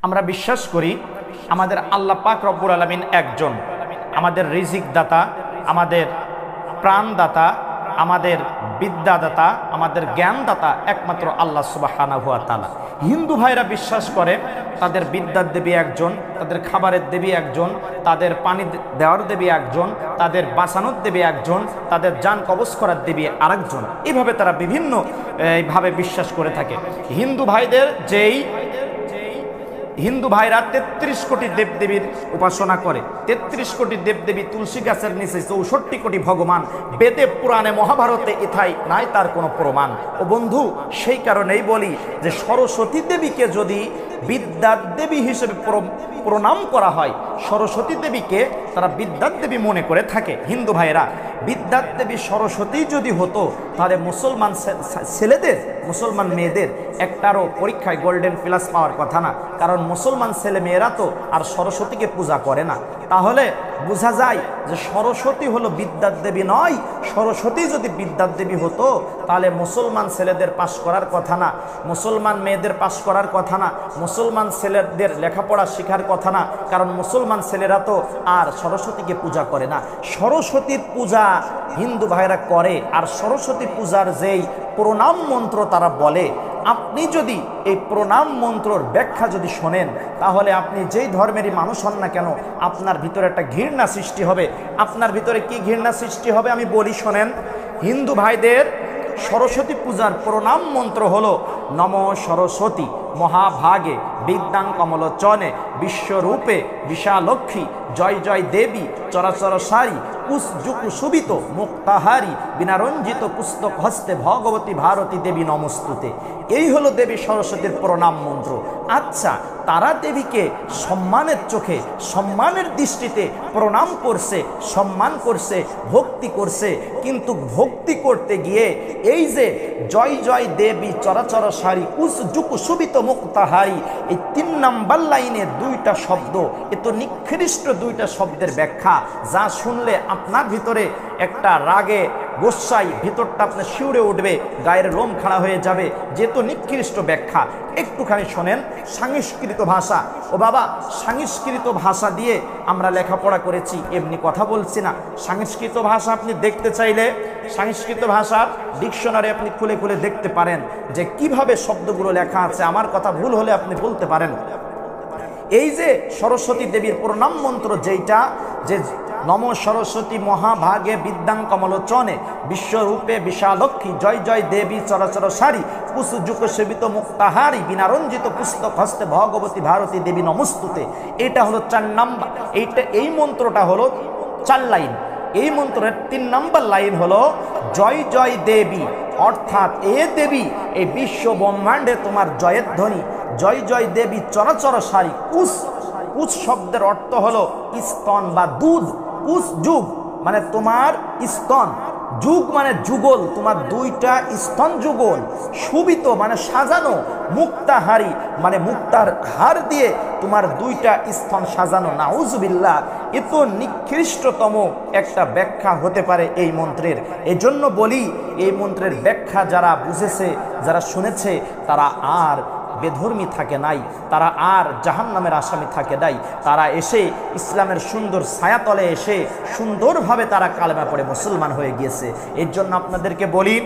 আমরা বিশ্বাস করি আমাদের আল্লাহ পাক রব্বুল আলামিন একজন, আমাদের রিজিক দাতা, আমাদের প্রাণদাতা, আমাদের বিদ্যাদাতা, আমাদের জ্ঞানদাতা একমাত্র আল্লাহ সুবহানাহু ওয়া তাআলা। হিন্দু ভাইরা বিশ্বাস করে তাদের বিদ্যার দেবী একজন, তাদের খাবারের দেবী একজন, তাদের পানি দেওয়ার দেবী একজন, তাদের বাঁচানোর দেবী একজন, তাদের জান কবজ করার দেবী আরেকজন। এভাবে তারা বিভিন্ন ভাবে বিশ্বাস করে থাকে। হিন্দু ভাইরা 33 কোটি দেবদেবীর উপাসনা করে। 33 কোটি দেবদেবী, তুলসী গাছের নিচে 64 কোটি ভগবান, বেদে পুরাণে মহাভারতে ইথাই নাই তার কোনো প্রমাণ। ও বন্ধু, সেই কারণেই বলি যে সরস্বতী দেবীকে যদি বিদ্যার দেবী হিসেবে প্রণাম করা হয়, সরস্বতী দেবীকে তারা বিদ্যার দেবী মনে করে থাকে হিন্দু ভাইরা। বিদ্যার দেবী সরস্বতী যদি হতো তাহলে মুসলমান ছেলেদের, মুসলমান মেয়েদের একটারও পরীক্ষায় গোল্ডেন প্লাস পাওয়ার কথা না, কারণ মুসলমান ছেলে মেয়েরা তো আর সরস্বতীকে পূজা করে না। তাহলে বোঝা যায় যে সরস্বতী হলো বিদ্যার দেবী নয়। সরস্বতী যদি বিদ্যার দেবী হতো তাহলে মুসলমান ছেলেদের পাশ করার কথা না, মুসলমান মেয়েদের পাশ করার কথা না, মুসলমান ছেলেদের লেখাপড়া শেখার কথা না, কারণ মুসলমান ছেলেরা তো আর সরস্বতীকে পূজা করে না। সরস্বতীর পূজা হিন্দু ভাইরা করে, আর সরস্বতী পূজার যেই প্রণাম মন্ত্র তারা বলে, আপনি যদি এই প্রণাম মন্ত্রর ব্যাখ্যা যদি শোনেন, তাহলে আপনি যেই ধর্মেরই মানুষ হন না কেন, আপনার ভিতরে একটা ঘৃণা সৃষ্টি হবে। আপনার ভিতরে কি ঘৃণা সৃষ্টি হবে আমি বলি, শোনেন। হিন্দু ভাইদের সরস্বতী পূজার প্রণাম মন্ত্র হলো নমো সরস্বতী মহাভাগে বিদ্যাং কমলোচনে বিশ্বরূপে বিশালক্ষ্মী জয় জয় দেবী চরাচর সারি কুশযুকুশোভিত মুক্তাহারি বিনারঞ্জিত পুস্তক হস্তে ভগবতী ভারতী দেবী নমস্তুতে। এই হলো দেবী সরস্বতীর প্রণাম মন্ত্র। আচ্ছা, তারা দেবীকে সম্মানের চোখে, সম্মানের দৃষ্টিতে প্রণাম করছে, সম্মান করছে, ভক্তি করছে, কিন্তু ভক্তি করতে গিয়ে এই যে জয় জয় দেবী চরাচর সারি কুশযুকুশোভিত মুক্তাহারি, এই 3 নাম্বার লাইনের 2টা শব্দ, এ তো নিকৃষ্ট 2টা শব্দের ব্যাখ্যা, যা শুনলে আপনার ভিতরে একটা রাগে গোসাই ভিতরটা আপনার শিউরে উঠবে, গায়ের লোম খাড়া হয়ে যাবে, যেহেতু নিকৃষ্ট ব্যাখ্যা। একটুখানি শোনেন। সংস্কৃত ভাষা, ও বাবা, সংস্কৃত ভাষা দিয়ে আমরা লেখাপড়া করেছি, এমনি কথা বলছি না। সংস্কৃত ভাষা আপনি দেখতে চাইলে সংস্কৃত ভাষার ডিকশনারি আপনি খুলে খুলে দেখতে পারেন যে কিভাবে শব্দগুলো লেখা আছে। আমার কথা ভুল হলে আপনি বলতে পারেন। এই যে সরস্বতী দেবীর প্রণাম মন্ত্র, যেইটা যে নমো সরস্বতী মহাভাগে বিদ্যাং কমলোচনে বিশ্বরূপে বিশালক্ষ্মী জয় জয় দেবী চরাচর সারি কুশযুকুশোভিত মুক্তাহারি বিনারঞ্জিত পুস্তক হস্তে ভগবতী ভারতী দেবী নমস্তুতে, এটা হলো 4 নাম্বার। এই মন্ত্রটা হলো 4 লাইন। এই মন্ত্রের 3 নাম্বার লাইন হলো জয় জয় দেবী, অর্থাৎ এ দেবী, এই বিশ্ব ব্রহ্মাণ্ডে তোমার জয়ের ধ্বনি। জয় জয় দেবী চরাচর সারি। কুশ শব্দের অর্থ হলো স্তন বা দুধ। কুশ যুগ মানে তোমার স্তন, যুগ মানে যুগল, তোমার 2টা স্তন যুগল। শোভিত মানে সাজানো, মুক্তাহারি মানে মুক্তার হার দিয়ে তোমার 2টা স্তন সাজানো। নাউজুবিল্লাহ, এ তো নিকৃষ্টতম একটা ব্যাখ্যা হতে পারে এই মন্ত্রের। এজন্য বলি, এই মন্ত্রের ব্যাখ্যা যারা বুঝেছে, যারা শুনেছে, তারা আর বেধর্মী থাকে নাই, তারা আর জাহান্নামের আসামি থাকে নাই। তারা এসে ইসলামের সুন্দর ছায়াতলে এসে সুন্দরভাবে তারা কালেমা পড়ে মুসলমান হয়ে গিয়েছে। এর জন্য আপনাদেরকে বলি,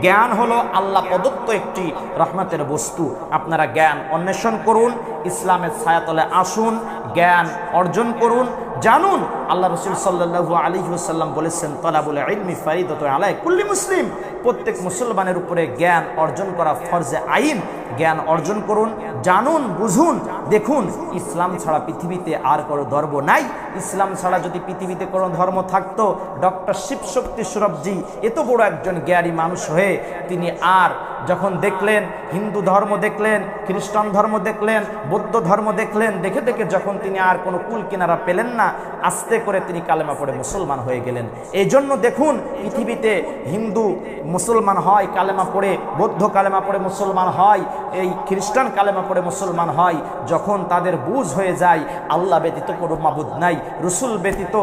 জ্ঞান হলো আল্লাহ প্রদত্ত একটি রহমতের বস্তু। আপনারা জ্ঞান অন্বেষণ করুন, ইসলামের ছায়াতলে আসুন, জ্ঞান অর্জন করুন, জানুন। আল্লাহ রাসূল সাল্লাল্লাহু আলাইহি ওয়াসাল্লাম বলেছেন, তলাবুল ইলমি ফারিদাতুন আলা কুল্লি মুসলিম। প্রত্যেক মুসলমানের উপরে জ্ঞান অর্জন করা ফরজে আইন। জ্ঞান অর্জন করুন, জানুন, বুঝুন, দেখুন। ইসলাম ছাড়া পৃথিবীতে আর কোনো ধর্ম নাই। ইসলাম ছাড়া যদি পৃথিবীতে কোনো ধর্ম থাকতো, ডক্টর শিবশক্তি সুরভজি এত বড় একজন জ্ঞানী মানুষ হয়ে তিনি আর যখন দেখলেন, হিন্দু ধর্ম দেখলেন, খ্রিস্টান ধর্ম দেখলেন, বৌদ্ধ ধর্ম দেখলেন, দেখে দেখে যখন তিনি আর কোনো কুল কিনারা পেলেন না, আস্তে করে তিনি কালেমা পড়ে মুসলমান হয়ে গেলেন। এই জন্য দেখুন, পৃথিবীতে হিন্দু মুসলমান হয় কালেমা পড়ে, বৌদ্ধ কালেমা পড়ে মুসলমান হয়, এই খ্রিস্টান কালেমা পড়ে মুসলমান হয়, যখন তাদের বুঝ হয়ে যায় আল্লাহ ব্যতীত কোনো মাবুদ নাই, রসুল ব্যতীত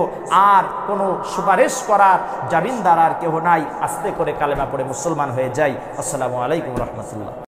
আর কোনো সুপারিশ করার জামিনদার আর কেউ নাই, আস্তে করে কালেমা পড়ে মুসলমান হয়ে যায়। আসসালামু আলাইকুম রহমতুল্লাহ।